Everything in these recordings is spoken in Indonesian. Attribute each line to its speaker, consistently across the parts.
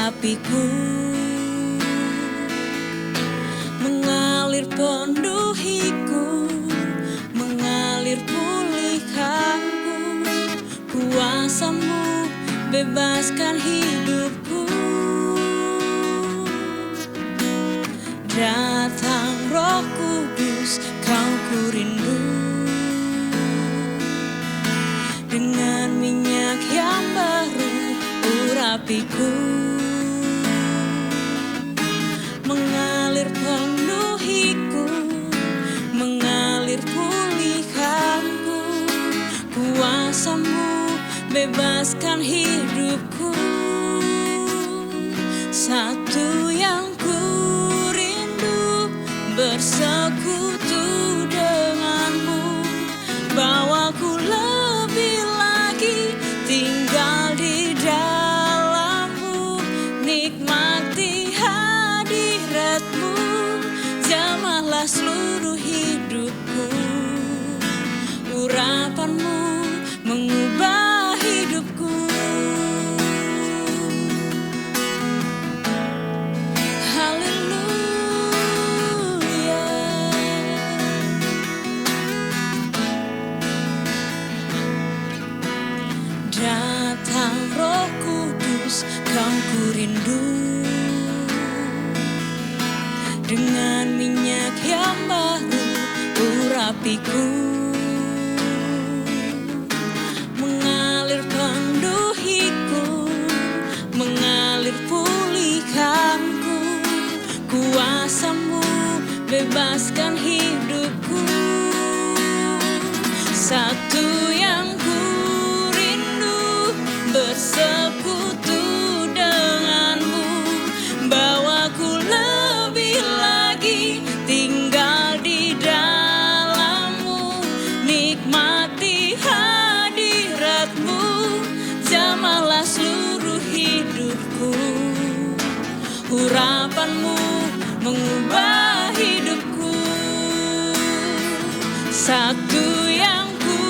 Speaker 1: urapiku, mengalir penuhiku, mengalir pulihkanku. Kuasa-Mu bebaskan hidupku. Datang Roh Kudus, Kau ku rindu. Dengan minyak yang baru urapiku, mengalir penuhiku, mengalir pulihkanku. Kuasa-Mu bebaskan hidupku. Satu yang ku rindu, bersekutu denganmu. Bawaku lebih lagi tinggal di dalam-Mu, nikmati hadirat-Mu. Jamahlah seluruh hidupku. Urapan-Mu mengubah hidupku. Haleluya. Datang Roh Kudus, Kau ku rindu. Dengan minyak yang baru urapiku, mengalir penuhiku, mengalir pulihkanku. Kuasa-Mu bebaskan hidupku. Satu yang ku rindu, bersekutu denganmu. Bawaku lebih lagi tinggal di dalam-Mu, nikmati hadirat-Mu. Jamahlah seluruh hidupku. Urapan-Mu mengubah hidupku. Satu yang ku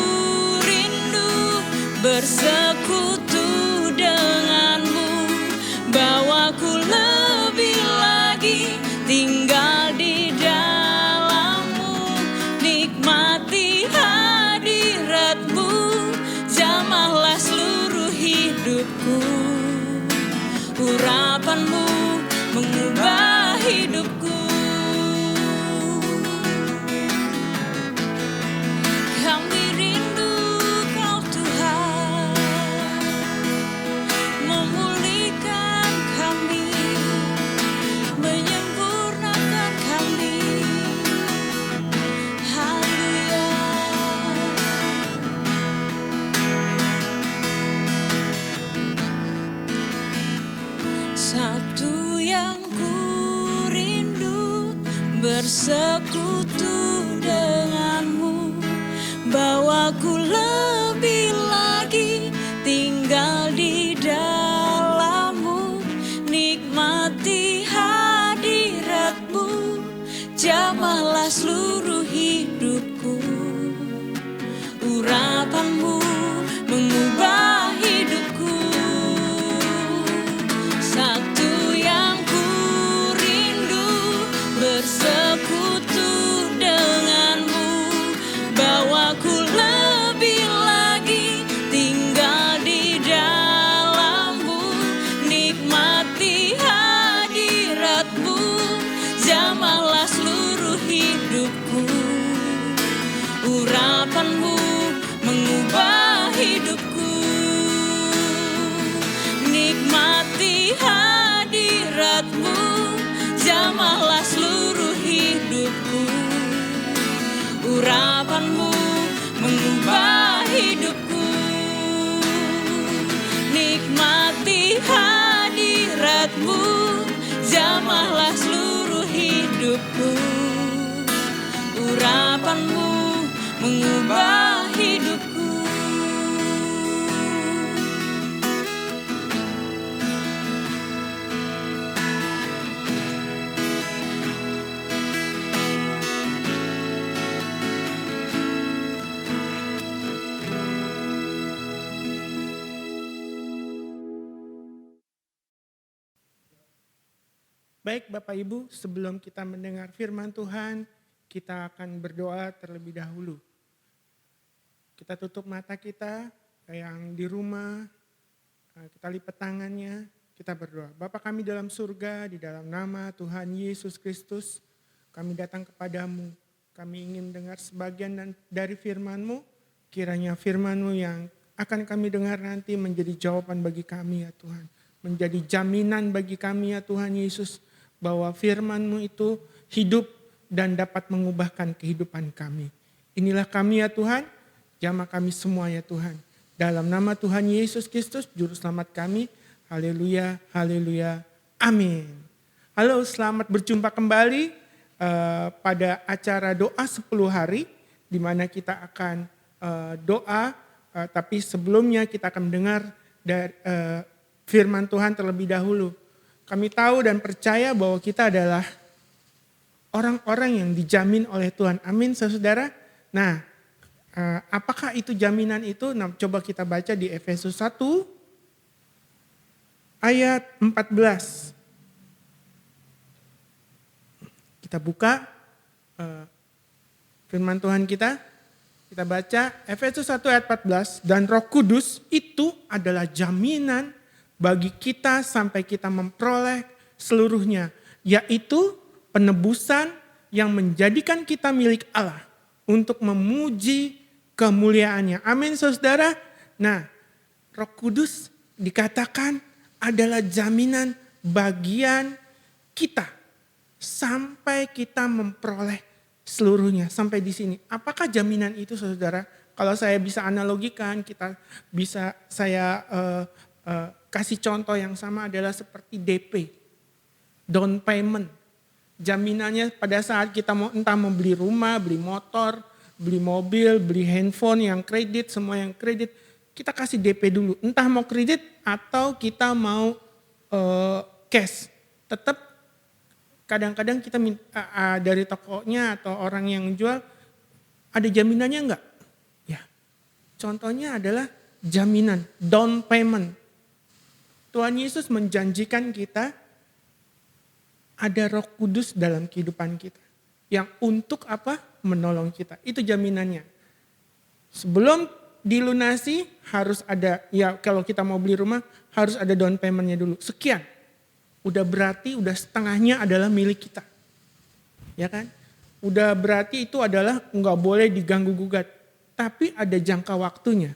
Speaker 1: rindu, bersekutu denganmu. Bawaku lebih lagi tinggal di dalam-Mu, nikmati hadirat-Mu. Jamahlah seluruh hidupku. Urapan-Mu mengubah hidupku. Kami rindu Kau Tuhan, memulihkan kami, menyempurnakan kami. Haleluya. Satu yang ku rindu, bersekutu denganmu. Bawaku lebih lagi tinggal di dalam-Mu, nikmati hadirat-Mu. Jamahlah seluruh hidupku. Urapan-Mu mengubah hidupku. Satu yang ku rindu, bersekutu denganmu. Bawaku lebih lagi tinggal di dalam-Mu, nikmati hadirat-Mu. Jamahlah seluruh hidupku. Urapan-Mu mengubah hidupku. Nikmati hadirat-Mu. Jamahlah seluruh hidupku. Urapan-Mu mengubah hidupku. Nikmati hadirat-Mu. Jamahlah seluruh hidupku. Urapan-Mu mengubah hidupku.
Speaker 2: Baik Bapak Ibu, sebelum kita mendengar firman Tuhan, kita akan berdoa terlebih dahulu. Kita tutup mata kita, yang di rumah, kita lipat tangannya, kita berdoa. Bapa kami dalam surga, di dalam nama Tuhan Yesus Kristus, kami datang kepadamu. Kami ingin dengar sebagian dari firman-Mu, kiranya firman-Mu yang akan kami dengar nanti menjadi jawaban bagi kami ya Tuhan. Menjadi jaminan bagi kami ya Tuhan Yesus, bahwa firman-Mu itu hidup dan dapat mengubahkan kehidupan kami. Inilah kami ya Tuhan, jamah kami semua ya Tuhan. Dalam nama Tuhan Yesus Kristus, Juru Selamat kami. Haleluya, haleluya, amin. Halo, selamat berjumpa kembali pada acara doa 10 hari, di mana kita akan doa, tapi sebelumnya kita akan mendengar dari firman Tuhan terlebih dahulu. Kami tahu dan percaya bahwa kita adalah orang-orang yang dijamin oleh Tuhan. Amin, saudara. Nah, apakah itu jaminan itu? Nah, coba kita baca di Efesus 1 ayat 14. Kita buka firman Tuhan kita. Kita baca Efesus 1 ayat 14. Dan Roh Kudus itu adalah jaminan bagi kita sampai kita memperoleh seluruhnya. Yaitu penebusan yang menjadikan kita milik Allah untuk memuji kemuliaannya. Amin saudara. Nah, Roh Kudus dikatakan adalah jaminan bagian kita sampai kita memperoleh seluruhnya. Sampai di sini. Apakah jaminan itu saudara? Kalau saya bisa analogikan, saya kasih contoh yang sama adalah seperti DP, down payment. Jaminannya pada saat kita entah mau beli rumah, beli motor, beli mobil, beli handphone yang kredit, semua yang kredit, kita kasih DP dulu. Entah mau kredit atau kita mau cash. Tetap kadang-kadang kita dari tokonya atau orang yang jual, ada jaminannya enggak? Ya, contohnya adalah jaminan, down payment. Tuhan Yesus menjanjikan kita ada Roh Kudus dalam kehidupan kita. Yang untuk apa? Menolong kita. Itu jaminannya. Sebelum dilunasi harus ada, ya kalau kita mau beli rumah harus ada down payment-nya dulu. Sekian. Udah berarti udah setengahnya adalah milik kita. Ya kan? Udah berarti itu adalah nggak boleh diganggu gugat. Tapi ada jangka waktunya.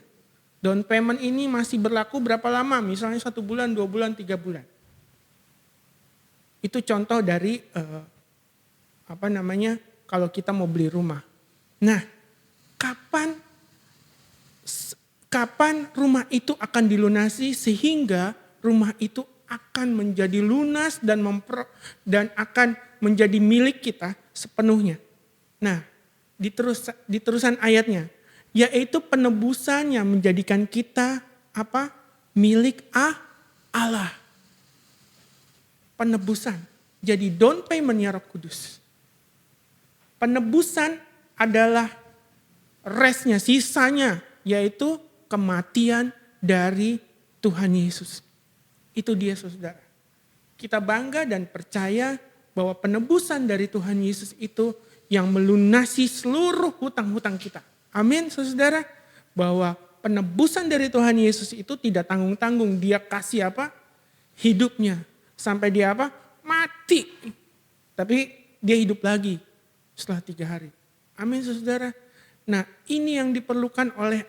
Speaker 2: Down payment ini masih berlaku berapa lama? Misalnya 1 bulan, 2 bulan, 3 bulan. Itu contoh dari kalau kita mau beli rumah. Nah, kapan rumah itu akan dilunasi sehingga rumah itu akan menjadi lunas dan akan menjadi milik kita sepenuhnya. Nah, di terusan ayatnya, yaitu penebusan yang menjadikan kita milik Allah. Penebusan. Jadi down payment-nya Roh Kudus. Penebusan adalah restnya, sisanya, yaitu kematian dari Tuhan Yesus. Itu dia saudara. Kita bangga dan percaya bahwa penebusan dari Tuhan Yesus itu yang melunasi seluruh hutang-hutang kita. Amin saudara, bahwa penebusan dari Tuhan Yesus itu tidak tanggung-tanggung. Dia kasih hidupnya. Sampai dia mati. Tapi dia hidup lagi setelah 3 hari. Amin saudara. Nah ini yang diperlukan oleh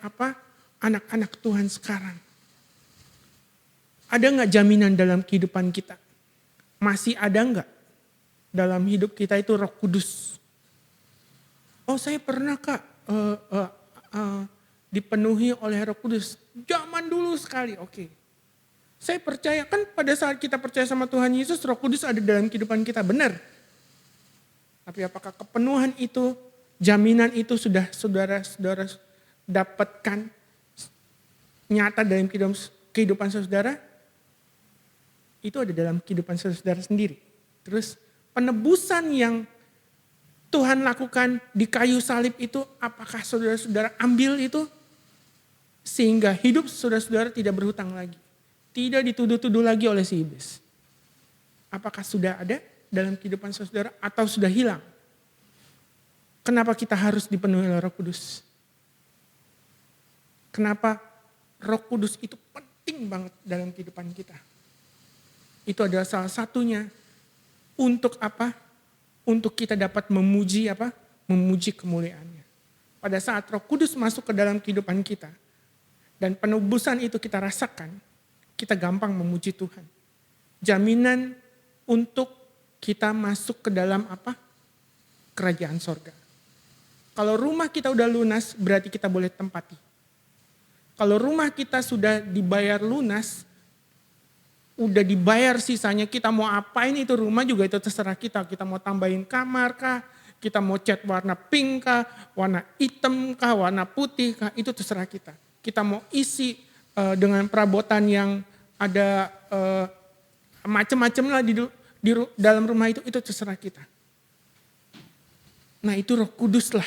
Speaker 2: anak-anak Tuhan sekarang. Ada gak jaminan dalam kehidupan kita? Masih ada gak dalam hidup kita itu Roh Kudus? Oh saya pernah Kak. Dipenuhi oleh Roh Kudus zaman dulu sekali. Oke. Saya percaya kan pada saat kita percaya sama Tuhan Yesus, Roh Kudus ada dalam kehidupan kita, benar. Tapi apakah kepenuhan itu, jaminan itu sudah saudara-saudara dapatkan nyata dalam kehidupan saudara? Itu ada dalam kehidupan saudara sendiri. Terus penebusan yang Tuhan lakukan di kayu salib itu, apakah saudara-saudara ambil itu? Sehingga hidup saudara-saudara tidak berhutang lagi. Tidak dituduh-tuduh lagi oleh si iblis. Apakah sudah ada? dalam kehidupan saudara atau sudah hilang? Kenapa kita harus dipenuhi oleh Roh Kudus? Kenapa Roh Kudus itu penting banget dalam kehidupan kita? Itu adalah salah satunya untuk apa? Untuk kita dapat memuji apa? Memuji kemuliaannya. Pada saat Roh Kudus masuk ke dalam kehidupan kita dan penebusan itu kita rasakan, kita gampang memuji Tuhan. Jaminan untuk kita masuk ke dalam apa? Kerajaan sorga. Kalau rumah kita udah lunas, berarti kita boleh tempati. Kalau rumah kita sudah dibayar lunas, udah dibayar sisanya, kita mau apain itu rumah juga itu terserah kita. Kita mau tambahin kamar kah, kita mau cat warna pink kah, warna hitam kah, warna putih kah, itu terserah kita. Kita mau isi dengan perabotan yang ada macam-macam lah di dalam rumah itu terserah kita. Nah itu Roh Kudus lah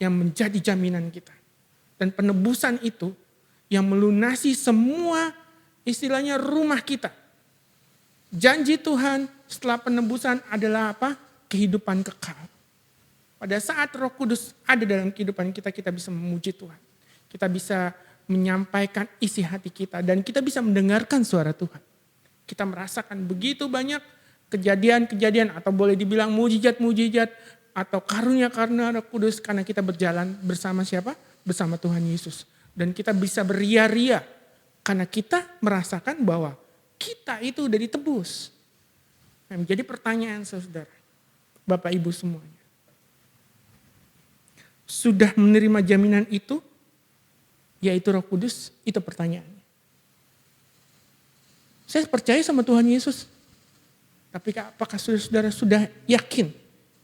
Speaker 2: yang menjadi jaminan kita. Dan penebusan itu yang melunasi semua istilahnya rumah kita. Janji Tuhan setelah penebusan adalah apa? Kehidupan kekal. Pada saat Roh Kudus ada dalam kehidupan kita, kita bisa memuji Tuhan. Kita bisa menyampaikan isi hati kita dan kita bisa mendengarkan suara Tuhan. Kita merasakan begitu banyak kejadian-kejadian atau boleh dibilang mujizat-mujizat atau karunia karena Roh Kudus karena kita berjalan bersama siapa? Bersama Tuhan Yesus. Dan kita bisa beria-ria karena kita merasakan bahwa kita itu udah ditebus. Nah, menjadi pertanyaan saudara, Bapak Ibu semuanya. Sudah menerima jaminan itu, yaitu Roh Kudus, itu pertanyaannya. Saya percaya sama Tuhan Yesus. Tapi apakah saudara sudah yakin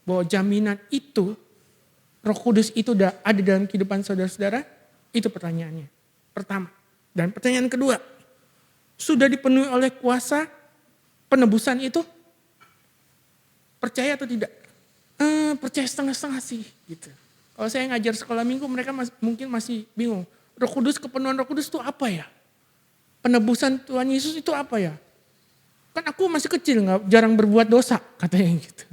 Speaker 2: bahwa jaminan itu, Roh Kudus itu udah ada dalam kehidupan saudara-saudara? Itu pertanyaannya. Pertama. Dan pertanyaan kedua, sudah dipenuhi oleh kuasa penebusan itu? Percaya atau tidak? Percaya setengah-setengah sih. Gitu. Kalau saya ngajar sekolah minggu, mereka mungkin masih bingung. Roh Kudus, kepenuhan Roh Kudus itu apa ya? Penebusan Tuhan Yesus itu apa ya? Kan aku masih kecil, jarang berbuat dosa, katanya gitu.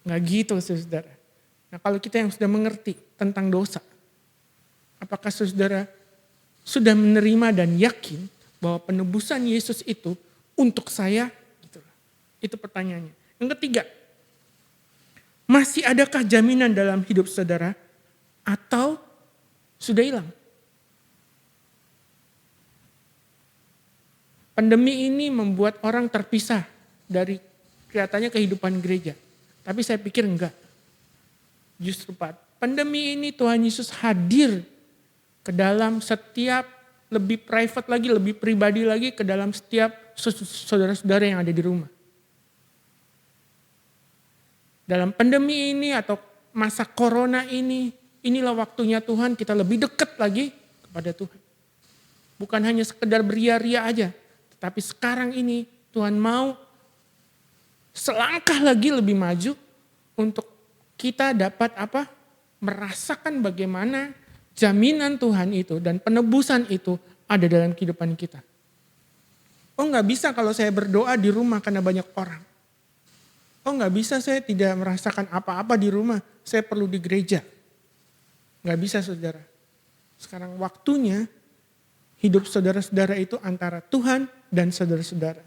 Speaker 2: Nggak gitu saudara. Nah kalau kita yang sudah mengerti tentang dosa, apakah saudara sudah menerima dan yakin bahwa penebusan Yesus itu untuk saya? Gitu. Itu pertanyaannya. Yang ketiga, masih adakah jaminan dalam hidup saudara atau sudah hilang? Pandemi ini membuat orang terpisah dari kelihatannya kehidupan gereja. Tapi saya pikir enggak. Justru pandemi ini Tuhan Yesus hadir ke dalam setiap, lebih private lagi, lebih pribadi lagi ke dalam setiap saudara-saudara yang ada di rumah. Dalam pandemi ini atau masa corona ini, inilah waktunya Tuhan kita lebih dekat lagi kepada Tuhan. Bukan hanya sekedar beria-ria aja, tetapi sekarang ini Tuhan mau selangkah lagi lebih maju untuk kita dapat apa? Merasakan bagaimana jaminan Tuhan itu dan penebusan itu ada dalam kehidupan kita. Oh nggak bisa kalau saya berdoa di rumah karena banyak orang. Oh nggak bisa saya tidak merasakan apa-apa di rumah, saya perlu di gereja. Nggak bisa saudara. Sekarang waktunya hidup saudara-saudara itu antara Tuhan dan saudara-saudara.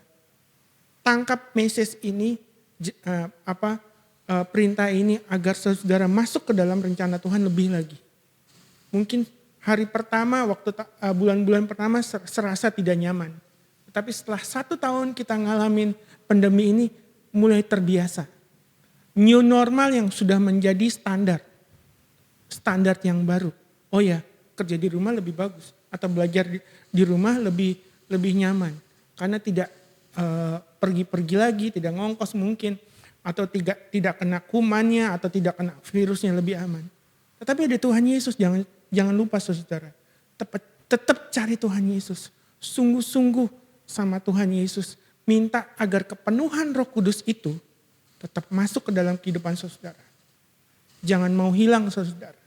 Speaker 2: Tangkap message ini, perintah ini agar saudara masuk ke dalam rencana Tuhan lebih lagi. Mungkin hari pertama, bulan-bulan pertama serasa tidak nyaman. Tapi setelah 1 tahun kita ngalamin pandemi ini mulai terbiasa. New normal yang sudah menjadi standar yang baru. Oh ya, kerja di rumah lebih bagus atau belajar di rumah lebih nyaman karena tidak pergi-pergi lagi, tidak ngongkos mungkin, atau tidak kena kumannya, atau tidak kena virusnya, lebih aman. Tetapi ada Tuhan Yesus, jangan lupa saudara. Tetap cari Tuhan Yesus. Sungguh-sungguh sama Tuhan Yesus. Minta agar kepenuhan Roh Kudus itu tetap masuk ke dalam kehidupan saudara. Jangan mau hilang saudara.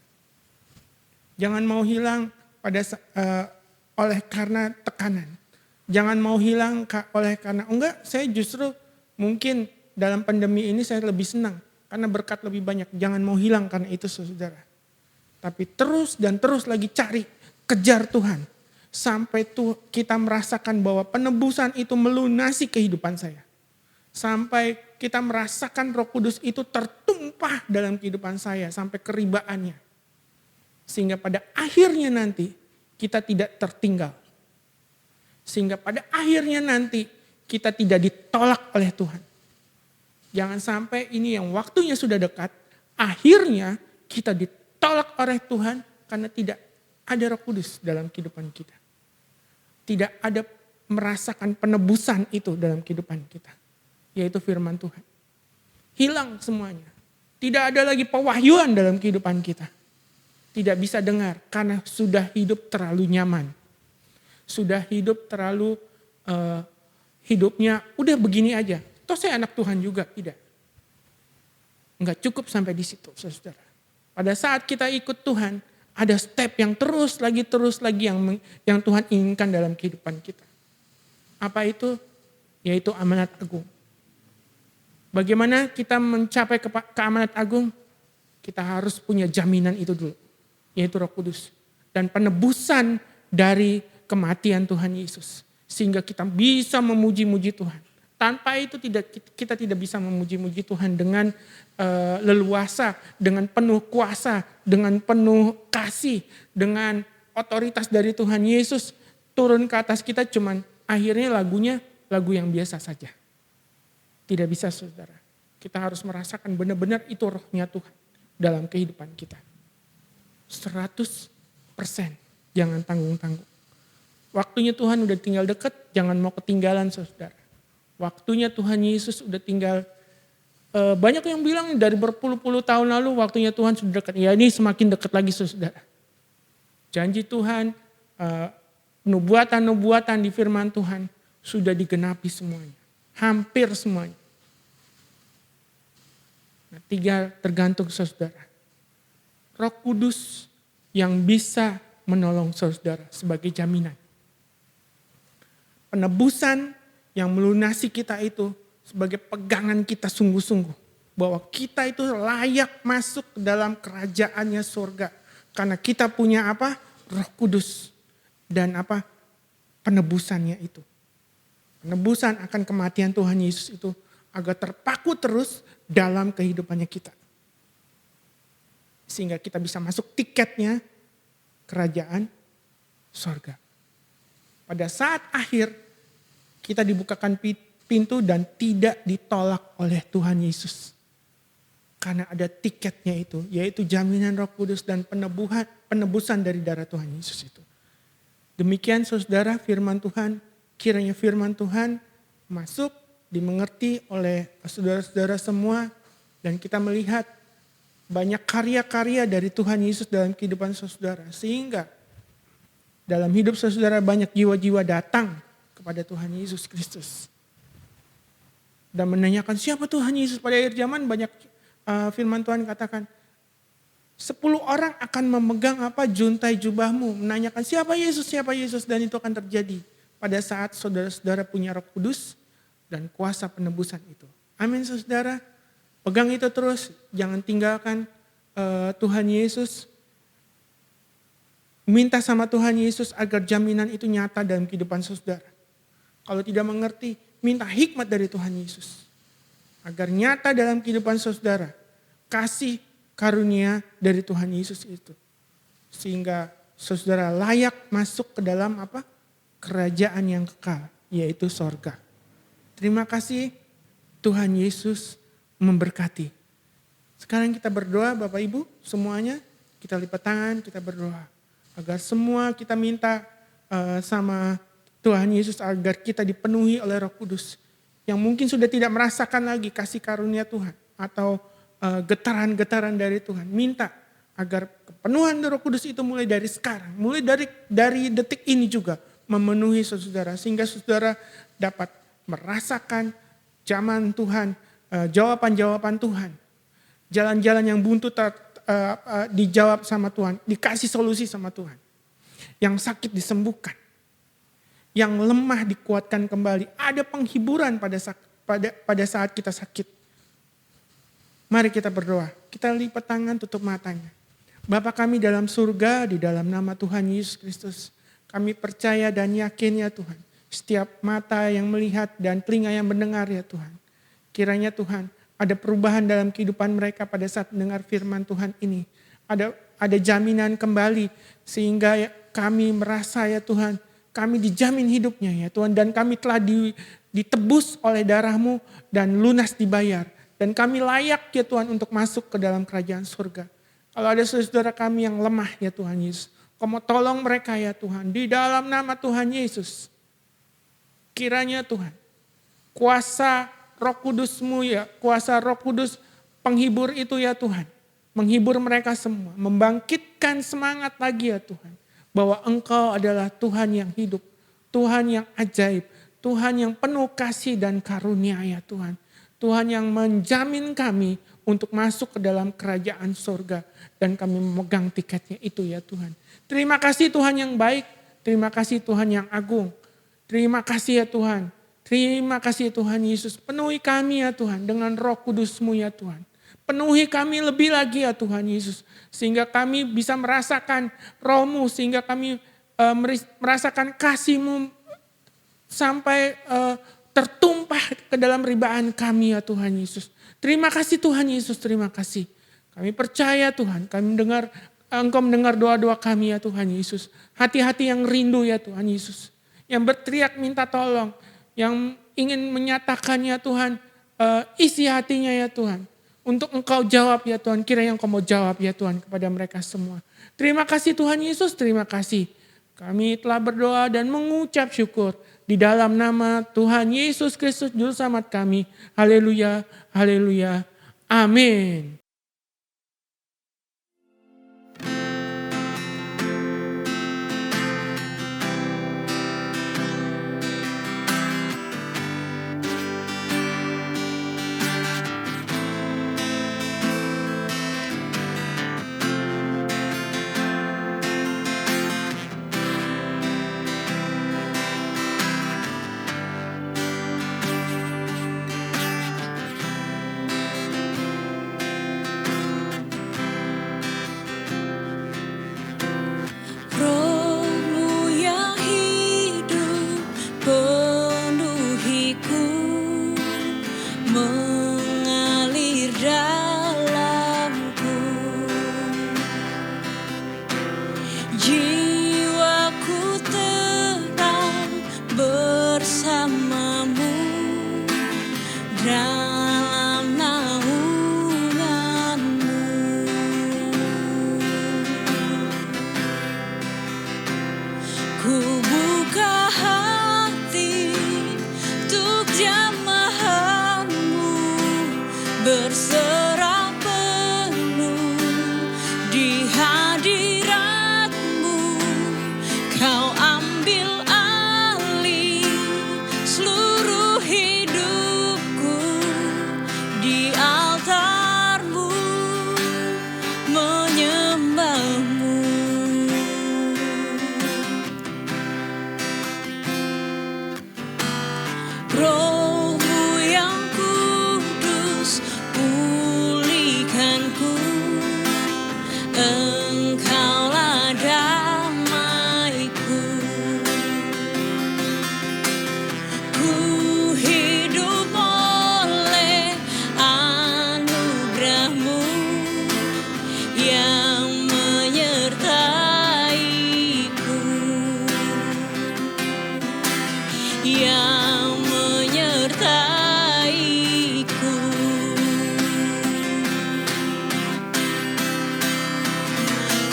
Speaker 2: Jangan mau hilang oleh karena tekanan. Jangan mau hilang oleh karena enggak, saya justru mungkin dalam pandemi ini saya lebih senang karena berkat lebih banyak. Jangan mau hilang karena itu saudara. Tapi terus dan terus lagi cari, kejar Tuhan. Sampai kita merasakan bahwa penebusan itu melunasi kehidupan saya. Sampai kita merasakan Roh Kudus itu tertumpah dalam kehidupan saya sampai keribaannya. Sehingga pada akhirnya nanti kita tidak tertinggal. Sehingga pada akhirnya nanti kita tidak ditolak oleh Tuhan. Jangan sampai ini yang waktunya sudah dekat, akhirnya kita ditolak oleh Tuhan karena tidak ada Roh Kudus dalam kehidupan kita. Tidak ada merasakan penebusan itu dalam kehidupan kita. Yaitu firman Tuhan. Hilang semuanya. Tidak ada lagi pewahyuan dalam kehidupan kita. Tidak bisa dengar karena sudah hidup terlalu nyaman. Sudah hidup terlalu hidupnya udah begini aja. Toh saya anak Tuhan juga, tidak. Enggak cukup sampai di situ, saudara. Pada saat kita ikut Tuhan, ada step yang terus lagi yang Tuhan inginkan dalam kehidupan kita. Apa itu? Yaitu amanat agung. Bagaimana kita mencapai ke amanat agung? Kita harus punya jaminan itu dulu, yaitu Roh Kudus. Dan penebusan dari kematian Tuhan Yesus. Sehingga kita bisa memuji-muji Tuhan. Tanpa itu kita tidak bisa memuji-muji Tuhan dengan leluasa, dengan penuh kuasa, dengan penuh kasih, dengan otoritas dari Tuhan Yesus turun ke atas kita, cuman akhirnya lagunya lagu yang biasa saja. Tidak bisa saudara. Kita harus merasakan benar-benar itu rohnya Tuhan dalam kehidupan kita. 100%, jangan tanggung-tanggung. Waktunya Tuhan udah tinggal dekat, jangan mau ketinggalan saudara. Waktunya Tuhan Yesus udah tinggal, banyak yang bilang dari berpuluh-puluh tahun lalu waktunya Tuhan sudah dekat. Ya ini semakin dekat lagi saudara. Janji Tuhan, nubuatan-nubuatan di firman Tuhan sudah digenapi semuanya. Hampir semuanya. Nah, 3 tergantung saudara. Roh Kudus yang bisa menolong saudara sebagai jaminan. Penebusan yang melunasi kita itu sebagai pegangan kita sungguh-sungguh. Bahwa kita itu layak masuk ke dalam kerajaannya surga. Karena kita punya apa? Roh Kudus. Dan apa? Penebusannya itu. Penebusan akan kematian Tuhan Yesus itu agar terpaku terus dalam kehidupannya kita. Sehingga kita bisa masuk tiketnya kerajaan surga. Pada saat akhir kita dibukakan pintu dan tidak ditolak oleh Tuhan Yesus. Karena ada tiketnya itu, yaitu jaminan Roh Kudus dan penebusan dari darah Tuhan Yesus itu. Demikian saudara firman Tuhan, kiranya firman Tuhan masuk, dimengerti oleh saudara-saudara semua. Dan kita melihat banyak karya-karya dari Tuhan Yesus dalam kehidupan saudara. Sehingga dalam hidup saudara banyak jiwa-jiwa datang kepada Tuhan Yesus Kristus. Dan menanyakan siapa Tuhan Yesus pada akhir zaman, banyak firman Tuhan katakan 10 orang akan memegang juntai jubahmu, menanyakan siapa Yesus dan itu akan terjadi pada saat saudara-saudara punya Roh Kudus dan kuasa penebusan itu. Amin saudara. Pegang itu terus, jangan tinggalkan Tuhan Yesus. Minta sama Tuhan Yesus agar jaminan itu nyata dalam kehidupan saudara. Kalau tidak mengerti, minta hikmat dari Tuhan Yesus. Agar nyata dalam kehidupan saudara. Kasih karunia dari Tuhan Yesus itu. Sehingga saudara layak masuk ke dalam kerajaan yang kekal. Yaitu sorga. Terima kasih Tuhan Yesus memberkati. Sekarang kita berdoa Bapak Ibu semuanya. Kita lipat tangan, kita berdoa. Agar semua kita minta sama Tuhan Yesus agar kita dipenuhi oleh Roh Kudus. Yang mungkin sudah tidak merasakan lagi kasih karunia Tuhan. Atau getaran-getaran dari Tuhan. Minta agar kepenuhan Roh Kudus itu mulai dari sekarang. Mulai dari detik ini juga memenuhi saudara. Sehingga saudara dapat merasakan zaman Tuhan. Jawaban-jawaban Tuhan. Jalan-jalan yang buntu dijawab sama Tuhan. Dikasih solusi sama Tuhan. Yang sakit disembuhkan. Yang lemah dikuatkan kembali. Ada penghiburan pada saat kita sakit. Mari kita berdoa. Kita lipat tangan, tutup matanya. Bapa kami dalam surga, di dalam nama Tuhan Yesus Kristus. Kami percaya dan yakin ya Tuhan. Setiap mata yang melihat dan telinga yang mendengar ya Tuhan. Kiranya Tuhan ada perubahan dalam kehidupan mereka pada saat mendengar firman Tuhan ini. Ada jaminan kembali sehingga kami merasa ya Tuhan. Kami dijamin hidupnya ya Tuhan. Dan kami telah ditebus oleh darah-Mu dan lunas dibayar. Dan kami layak ya Tuhan untuk masuk ke dalam kerajaan surga. Kalau ada saudara kami yang lemah ya Tuhan Yesus. Kau mau tolong mereka ya Tuhan. Di dalam nama Tuhan Yesus. Kiranya Tuhan. Kuasa Roh Kudus-Mu ya. Kuasa Roh Kudus penghibur itu ya Tuhan. Menghibur mereka semua. Membangkitkan semangat lagi ya Tuhan. Bahwa Engkau adalah Tuhan yang hidup. Tuhan yang ajaib. Tuhan yang penuh kasih dan karunia ya Tuhan. Tuhan yang menjamin kami untuk masuk ke dalam kerajaan surga. Dan kami memegang tiketnya itu ya Tuhan. Terima kasih Tuhan yang baik. Terima kasih Tuhan yang agung. Terima kasih ya Tuhan. Terima kasih Tuhan Yesus. Penuhi kami ya Tuhan dengan Roh Kudus-Mu ya Tuhan. Penuhi kami lebih lagi ya Tuhan Yesus. Sehingga kami bisa merasakan Roh-Mu. Sehingga kami merasakan kasih-Mu sampai tertumpah ke dalam ribaan kami ya Tuhan Yesus. Terima kasih Tuhan Yesus, terima kasih. Kami percaya Tuhan, kami mendengar Engkau mendengar doa-doa kami ya Tuhan Yesus. Hati-hati yang rindu ya Tuhan Yesus. Yang berteriak minta tolong, yang ingin menyatakan ya Tuhan, isi hatinya ya Tuhan. Untuk Engkau jawab ya Tuhan, kiranya Engkau mau jawab ya Tuhan kepada mereka semua. Terima kasih Tuhan Yesus, terima kasih. Kami telah berdoa dan mengucap syukur. Di dalam nama Tuhan Yesus Kristus Juru Selamat kami. Haleluya, haleluya, amin.
Speaker 1: Roh-Mu yang hidup penuhiku, mengalir dalamku. Jiwaku terang bersama-Mu dalam naungan-Mu. Ku buka hati untuk jamahan-Mu, berserah penuh di hadirat-Mu. Kau ambil alih seluruh hidupku, di altar-Mu menyembah-Mu. Roh-Mu yang kudus, pulihkanku. Engkaulah damaiku. Ku hidup oleh anugerah-Mu yang menyertaiku. Yang menyertaiku.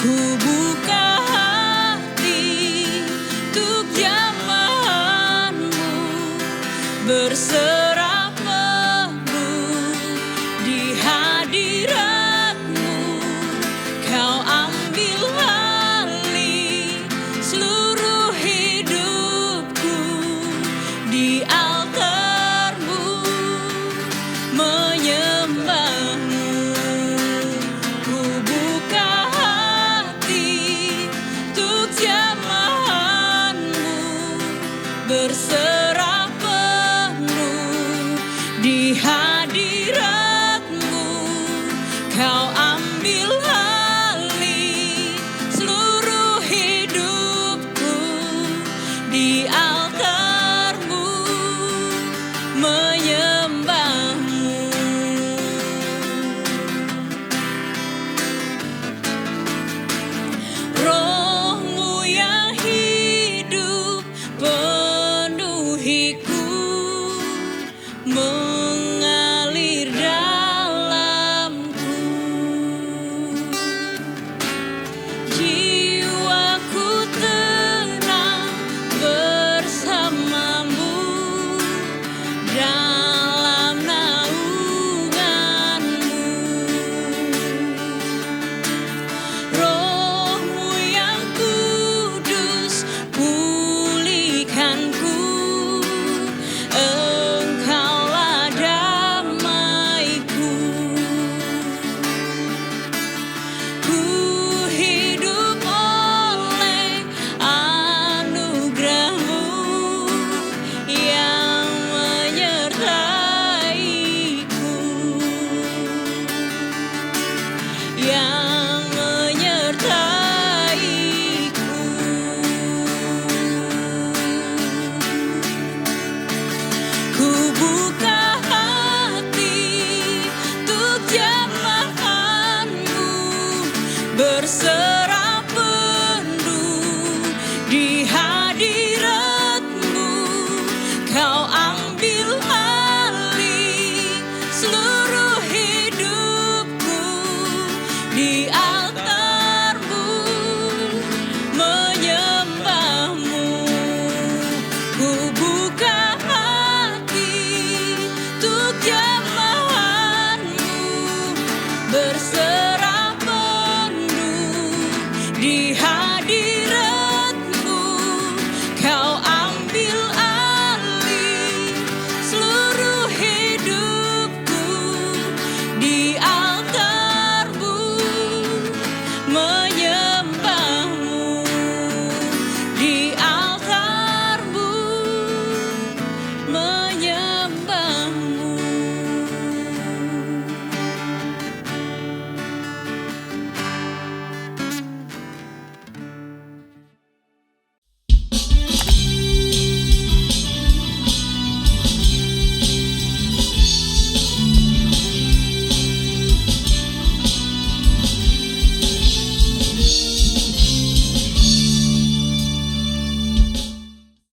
Speaker 1: Ku buka hati untuk jamahan-Mu, berserah penuh di hadirat-Mu. Kau ambil alih seluruh hidupku, di altar-Mu menyembah-Mu. Ku buka hati untuk jamahan-Mu, berserah penuh mengalir dalamku. Jiwaku tenang bersamamu dalam naunganmu. Roh-Mu yang kudus pulihkanku, Engkaulah damaiku. Ku hidup oleh anugerah-Mu yang menyertaiku, yang menyertaiku. Ku buka hati untuk jamahan-Mu, berserah penuh di hadirat-Mu. Kau ambil